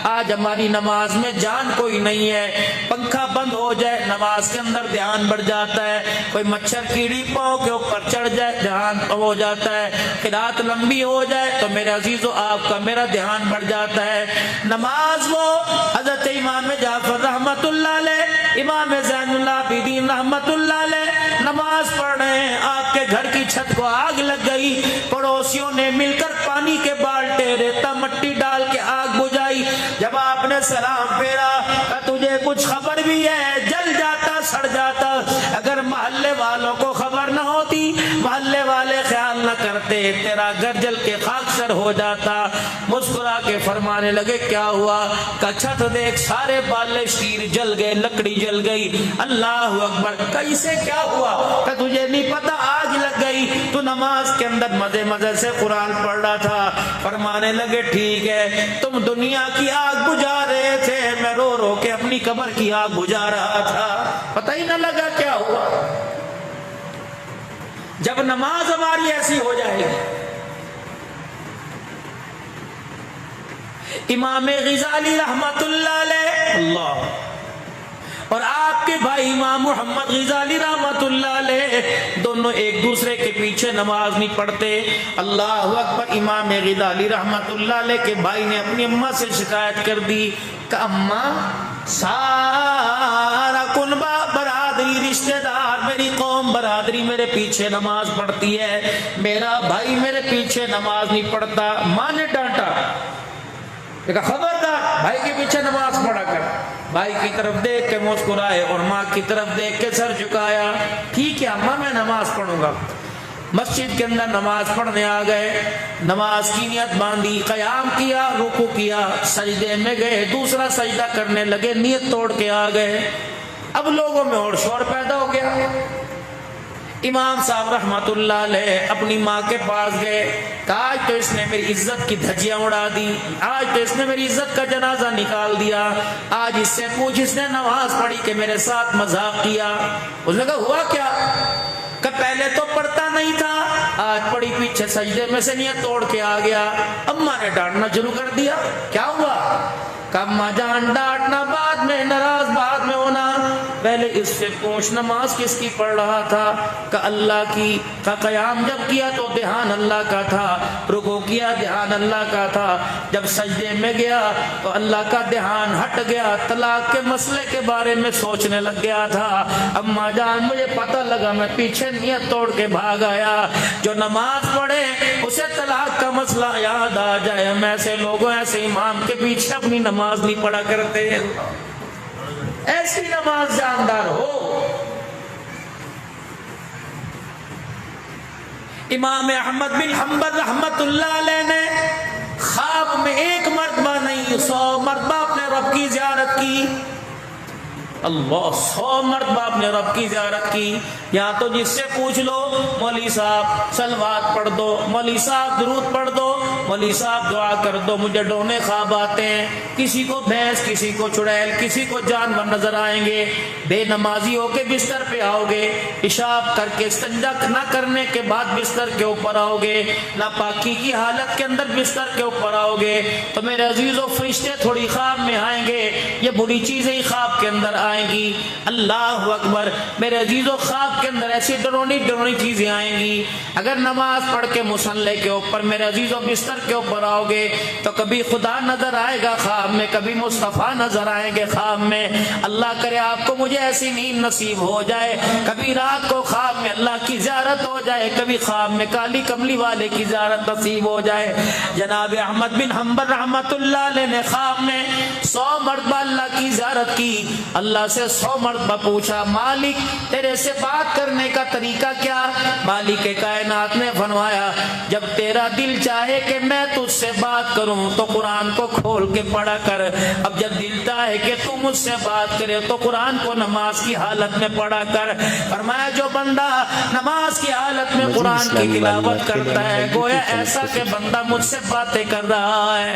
آج ہماری نماز میں جان کوئی نہیں ہے، پنکھا بند ہو جائے نماز کے اندر دھیان بڑھ جاتا ہے، کوئی مچھر کیڑی پاؤں کے اوپر چڑھ جائے دھیان ہو جاتا ہے، قرات لمبی ہو جائے تو میرے عزیزو آپ کا میرا دھیان بڑھ جاتا ہے۔ نماز وہ حضرت امام جعفر رحمت اللہ علیہ، امام زین العابدین رحمت اللہ علیہ نماز پڑھ رہے ہیں، آپ کے گھر کی چھت کو آگ لگ گئی، پڑوسیوں نے مل کر پانی کے بالٹے ریتا مٹی ڈال کے آگ بجھائی، جب آپ نے سلام پھیرا کہ تجھے کچھ خبر بھی ہے؟ جل جاتا سڑ جاتا، اگر محلے والوں کو خبر نہ ہوتی، محلے والے خیال نہ کرتے، تیرا گھر جل کے خاکسر ہو جاتا۔ مسکرا کے فرمانے لگے کیا ہوا؟ کہ چھت دیکھ سارے بالے شیر جل گئے، لکڑی جل گئی۔ اللہ اکبر، کہ اسے کیا ہوا؟ کہ تجھے نہیں پتا آگ لگ گئی، تو نماز کے اندر مزے مزے سے قرآن پڑھ رہا تھا۔ فرمانے لگے ٹھیک ہے، تم دنیا کی آگ بجھا رہے تھے، میں رو رو کے اپنی قبر کی آگ بجھا رہا تھا، پتہ ہی نہ لگا کیا ہوا۔ جب نماز ہماری ایسی ہو جائے گی، امام غزالی رحمت اللہ علیہ اللہ اور آپ کے بھائی امام محمد غزالی رحمت اللہ علیہ دونوں ایک دوسرے کے پیچھے نماز نہیں پڑھتے۔ اللہ اکبر، امام غزالی رحمت اللہ علیہ کے بھائی نے اپنی اماں سے شکایت کر دی کہ اماں، سارا کنبہ برادری رشتہ دار میری قوم برادری میرے پیچھے نماز پڑھتی ہے، میرا بھائی میرے پیچھے نماز نہیں پڑھتا۔ ماں نے ڈانٹا، کہا خبردار بھائی کے پیچھے نماز پڑھا کر۔ بھائی کی طرف دیکھ کے مسکرائے اور ماں کی طرف دیکھ کے سر جھکایا، ٹھیک ہے اماں میں نماز پڑھوں گا۔ مسجد کے اندر نماز پڑھنے آ گئے، نماز کی نیت باندھی، قیام کیا، رکوع کیا، سجدے میں گئے، دوسرا سجدہ کرنے لگے، نیت توڑ کے آ گئے۔ اب لوگوں میں اور شور پیدا ہو گیا۔ امام صاحب رحمت اللہ علیہ اپنی ماں کے پاس گئے، کہا آج تو اس نے میری عزت کی دھجیاں اڑا دی، آج تو اس نے میری عزت کا جنازہ نکال دیا، آج اس سے پوچھ اس نے نماز پڑھی کہ میرے ساتھ مذاق کیا۔ اس نے کہا ہوا کیا؟ کہ پہلے تو پڑھتا نہیں تھا، آج پڑھی پیچھے سجدے میں سے نیت توڑ کے آ گیا۔ اماں نے ڈانٹنا شروع کر دیا، کیا ہوا؟ کہ اماں جان ڈانٹنا بعد میں، ناراض بعد میں ہونا، پہلے اس سے پوچھ نماز کس کی پڑھ رہا تھا؟ کہ اللہ کی۔ کہ قیام جب کیا تو دھیان اللہ کا تھا، رکوع کیا دھیان اللہ کا تھا، جب سجدے میں گیا تو اللہ کا دھیان ہٹ گیا، طلاق کے مسئلے کے بارے میں سوچنے لگ گیا تھا۔ اماں جان مجھے پتہ لگا، میں پیچھے نیت توڑ کے بھاگ آیا، جو نماز پڑھے اسے طلاق کا مسئلہ یاد آ جائے۔ ہم ایسے لوگوں، ایسے امام کے پیچھے اپنی نماز نہیں پڑھا کرتے، ایسی نماز جاندار ہو۔ امام احمد بن حنبل رحمت اللہ علیہ نے خواب میں ایک مرتبہ نہیں 100 مرتبہ اپنے رب کی زیارت کی، اللہ 100 مرتبہ اپنے رب کی زیارت کی۔ یہاں تو جس سے پوچھ لو مولوی صاحب صلوات پڑھ دو، مولوی صاحب درود پڑھ دو، مولوی صاحب دعا کر دو، مجھے ڈونے خواب آتے ہیں، کسی کو بھینس، کسی کو چڑیل، کسی کو جانور نظر آئیں گے، بے نمازی ہو کے بستر پہ آؤ گے، پیشاب کر کے استنجا نہ کرنے کے بعد بستر کے اوپر آؤ گے، ناپاکی کی حالت کے اندر بستر کے اوپر آؤ گے، تو میرے عزیزو فرشتے تھوڑی خواب میں آئیں گے، یہ بری چیزیں ہی خواب کے اندر آئیں گی۔ اللہ اکبر، میرے عزیزو خواب کے اندر ایسی ڈرونی ڈرونی چیزیں آئیں گی۔ اگر نماز پڑھ کے مصلی کے اوپر میرے عزیزو بستر کے اوپر آؤ گے تو کبھی خدا نظر آئے گا خواب میں، کبھی مصطفیٰ نظر آئیں گے خواب میں۔ اللہ کرے آپ کو مجھے ایسی نیند نصیب ہو جائے، کبھی رات کو خواب میں اللہ کی زیارت ہو جائے، کبھی خواب میں کالی کملی والے کی زیارت نصیب ہو جائے۔ جناب احمد بن حنبل رحمت اللہ علیہ نے خواب میں 100 مرتبہ اللہ کی زیارت کی، اللہ سے 100 مرتبہ پوچھا مالک تیرے سے بات کرنے کا طریقہ کیا؟ مالک کائنات نے فرمایا جب تیرا دل چاہے کہ میں تجھ سے بات کروں تو قرآن کو کھول کے پڑھا کر، اب جب دل چاہے کہ تو مجھ سے بات کرے تو قرآن کو نماز کی حالت میں پڑھا کر۔ فرمایا جو بندہ نماز کی حالت میں قرآن کی تلاوت کرتا ہے گویا ایسا کہ بندہ مجھ سے باتیں کر رہا ہے۔